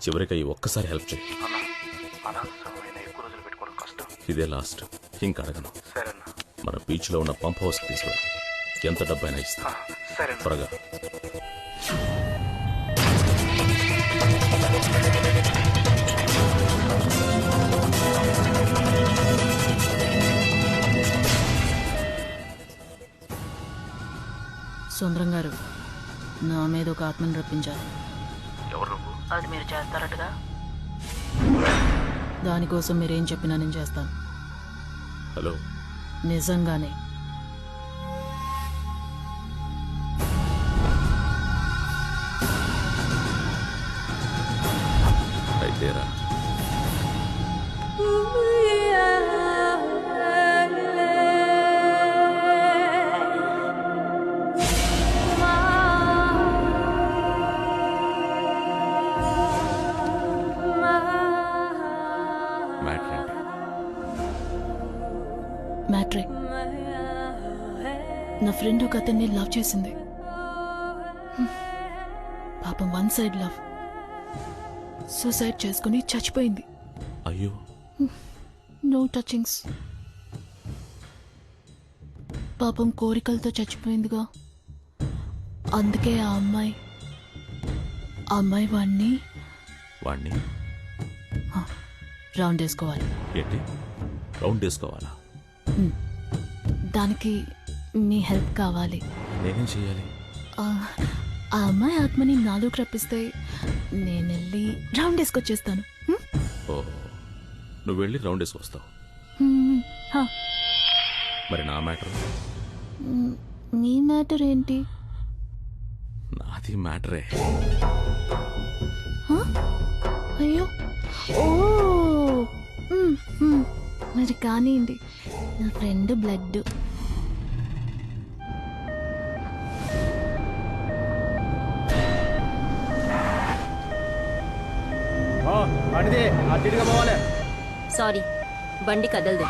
చివరికి అయ్యి ఒక్కసారి హెల్ప్ చేయి. ఇదే లాస్ట్, ఇంకా అడగను. మన బీచ్లో ఉన్న పంప్ హౌస్కి తీసుకురా. ఎంత డబ్బైనా ఇస్తా. త్వరగా. సుందరం గారు, నా మీద ఒక ఆత్మని రప్పించారు. ఎవరు? అది మీరు చేస్తారటగా. దానికోసం మీరేం చెప్పినా నేను చేస్తాను. హలో, నిజంగానే. అయితేరా. మ్యాట్రే, నా ఫ్రెండ్ ఒక అతన్ని లవ్ చేసింది. పాపం వన్ సైడ్ లవ్. సూసైడ్ చేసుకుని చచ్చిపోయింది. అయ్యో. No touchings. పాపం కోరికలతో చచ్చిపోయిందిగా. అందుకే ఆ అమ్మాయి వాణ్ణి రౌండ్ వేసుకోవాలి. ఏంటి రౌండ్ వేసుకోవాలా? దానికి మీ హెల్ప్ కావాలి. నేనేం చేయాలి? ఆ అమ్మాయి ఆత్మని నాలోకి రప్పిస్తే నేను వెళ్ళి రౌండ్ వేసుకొచ్చేస్తాను. ఓహో, నువ్వు వెళ్ళి రౌండ్ వేసుకొస్తావు. మరి నా మ్యాటర్? మీ మ్యాటర్ ఏంటి? నాది మ్యాటరే. అయ్యో, ఓ మరి కానివ్వండి. నా ఫ్రెండ్ బ్లడ్. సారీ, బండి కదలదు.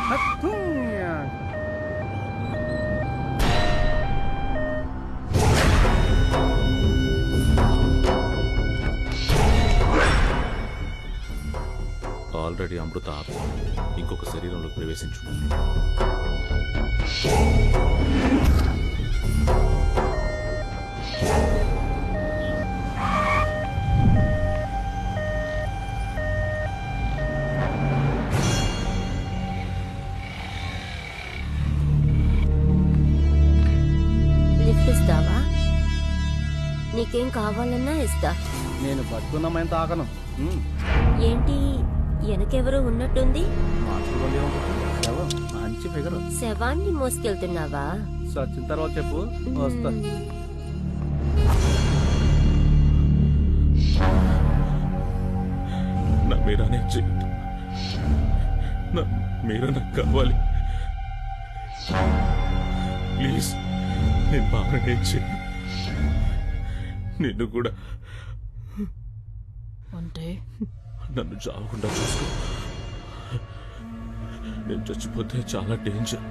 ఆల్రెడీ అమృత ఆత్మ ఇంకొక శరీరంలోకి ప్రవేశించు. లిఫ్ట్ ఇస్తావా? నీకేం కావాలన్నా ఇస్తా. నేను బతుకున్నామైనా తాకను. ఏంటి వెనకెవరో ఉన్నట్టుంది? మంచి ఫిగర్. శవాన్ని మోసుకెళ్తున్నావా? సచిన తర్వాత చెప్పు, వస్తా. నా మీరానే చెయ్యదు. నా మీరా నాకు కావాలి. ప్లీజ్, నేను బాగానే చెయ్యి. నిన్ను కూడా అంటే నన్ను చావకుండా చూసుకో. నేను చచ్చిపోతే చాలా డేంజర్.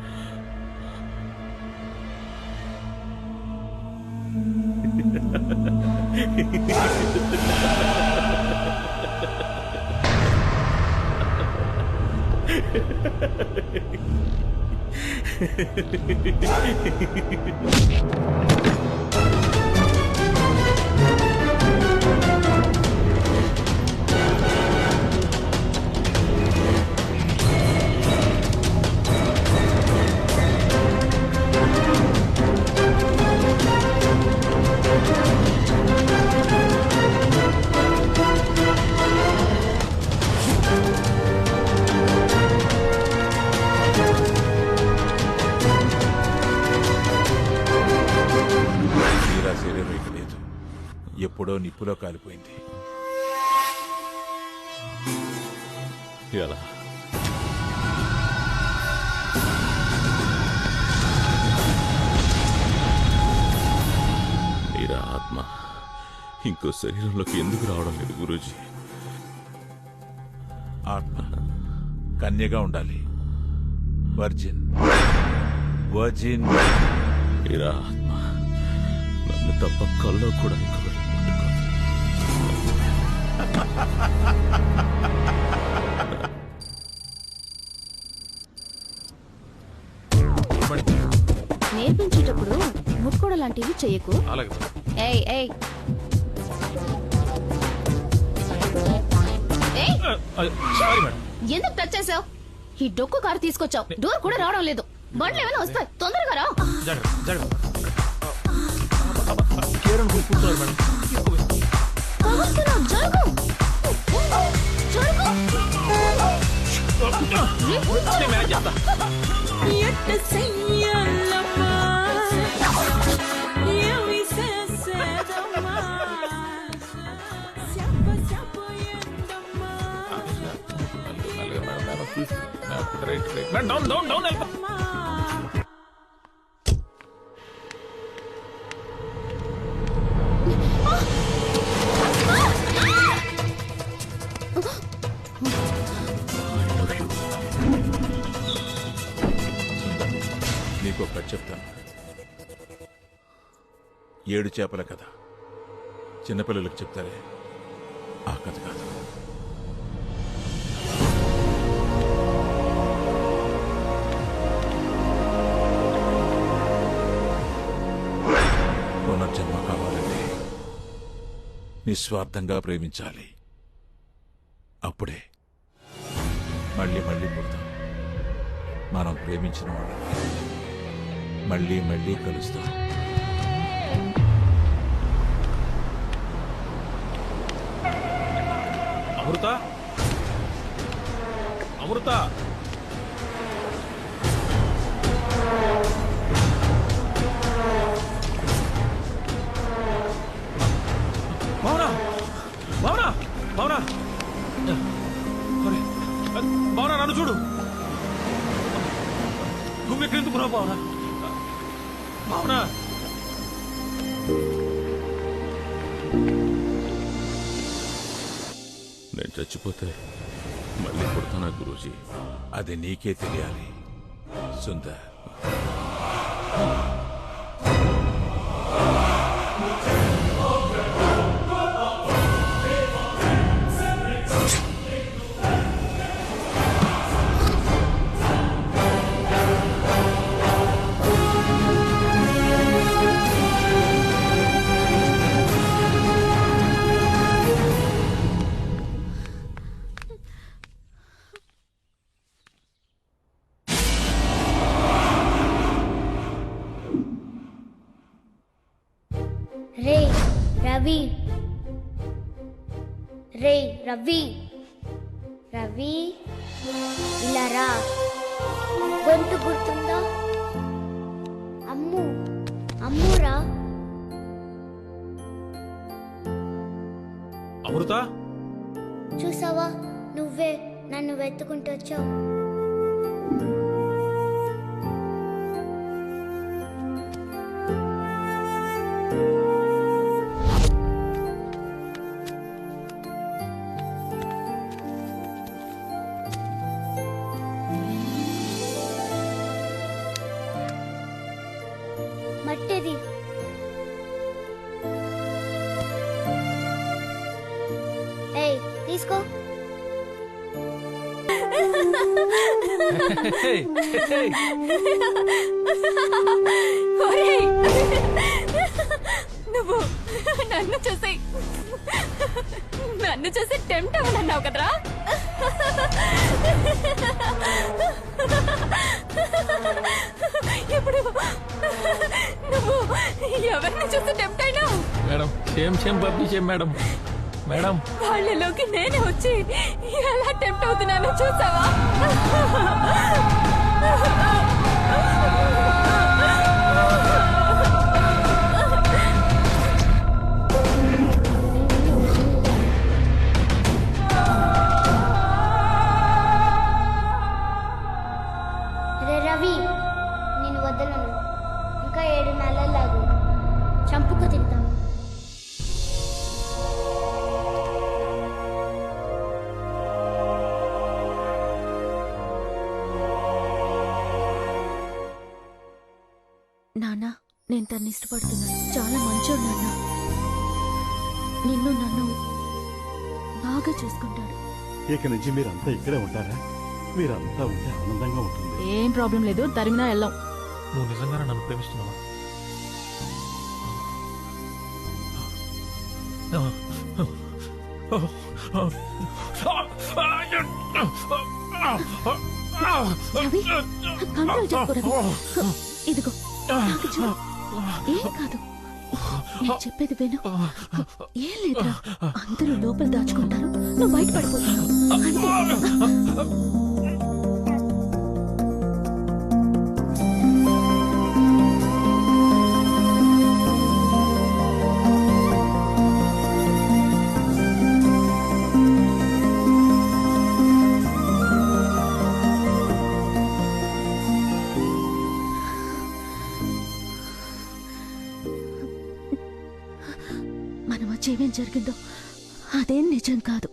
ఎప్పుడో నిప్పులో కాలిపోయింది. ఎలా? మీరా ఆత్మ ఇంకో శరీరంలోకి ఎందుకు రావడం లేదు గురూజీ? ఆత్మ కన్యగా ఉండాలి. వర్జిన్. మీరా ఆత్మ నన్ను తప్ప కల్లో కూడా ఇంకొకటి ముట్టుకోదు. నేర్పించేటప్పుడు ముట్టుకోవడం లాంటివి చెయ్యకు. అలాగే ఏయ్ ఏయ్ ఏయ్, ఎందుకు టచ్ చేసావు? ఈ డొక్కు కారు తీసుకొచ్చావు, డోర్ కూడా రావడం లేదు. బండ్లు ఏమైనా వస్తాయి, తొందరగా రా. పగలుతున్నావు, జరుగు జరుగు. నీకు ఒక కథ చెప్తాను. 7 చేపల కథ. చిన్నపిల్లలకు చెప్తారే ఆ కథ కాదు. పునర్జన్మ కావాలంటే నిస్వార్థంగా ప్రేమించాలి. అప్పుడే మళ్ళీ మళ్ళీ పుడతాం. మనం ప్రేమించిన వాళ్ళని మళ్ళీ మళ్ళీ కలుస్తాం. అమృత, అమృత, భావనా, భావనా, భావనా, భావనా, నన్ను చూడు. నువ్వు ఎక్కడెందుకున్నావు భావనా? భావనా, నేను చచ్చిపోతే మళ్ళీ పుడతానా గురూజీ? అది నీకే తెలియాలి సుందర్. రే రవి, రే రవి, రవి ఇలా రా. గొంతు గుర్తుందా? అమ్ము, అమ్మురా. అమృత, చూసావా, నువ్వే నన్ను వెతుకుంటూ వచ్చావు. మట్టిది. ఏయ్, తీసుకో. నువ్వు నన్ను చూసి టెంప్ట్ అవ్వనన్నావు కదరా? ఇప్పుడు నువ్వు ఎవరిని చూసి టెంప్ట్ అయినావు? Madam, same publish madam. Madam, వాళ్ళలోకి నేనే వచ్చి ఎలా టెంప్ట్ అవుతున్నానో చూసావా? రే రవి, నేను వదలను. ఇంకా 7 నెలలాగు చంపుకు తింటాం. నాన్న, నేను తన్ని ఇష్టపడుతున్నాను. చాలా మంచోడు నాన్న. నిన్ను నన్ను బాగా చూసుకుంటాడు. ఇక నుంచి మీరంతా ఇక్కడే ఉంటారా? మీరంతా ఉంటే ఆనందంగా ఉంటుంది. ఏం ప్రాబ్లం లేదు, తరిమినా వెళ్ళాం. నువ్వు నిజంగానే నన్ను ప్రేమిస్తున్నావా? రవి, కంట్రోల్ చేసుకో రవి. ఇదిగో నాకు చూడు. ఏం కాదు, నేను చెప్పేది విను. ఏం లేదురా, అందరూ లోపల దాచుకుంటారు, నువ్వు బయట పడిపోతావు అంతే. మన మధ్య ఏమేం జరిగిందో అదేం నిజం కాదు,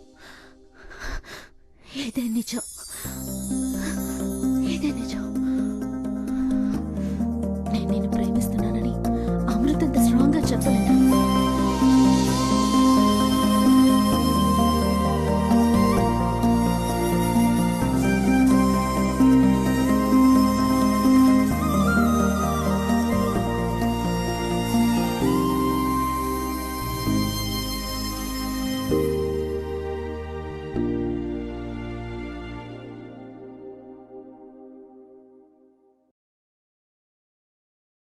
ఇదే నిజం.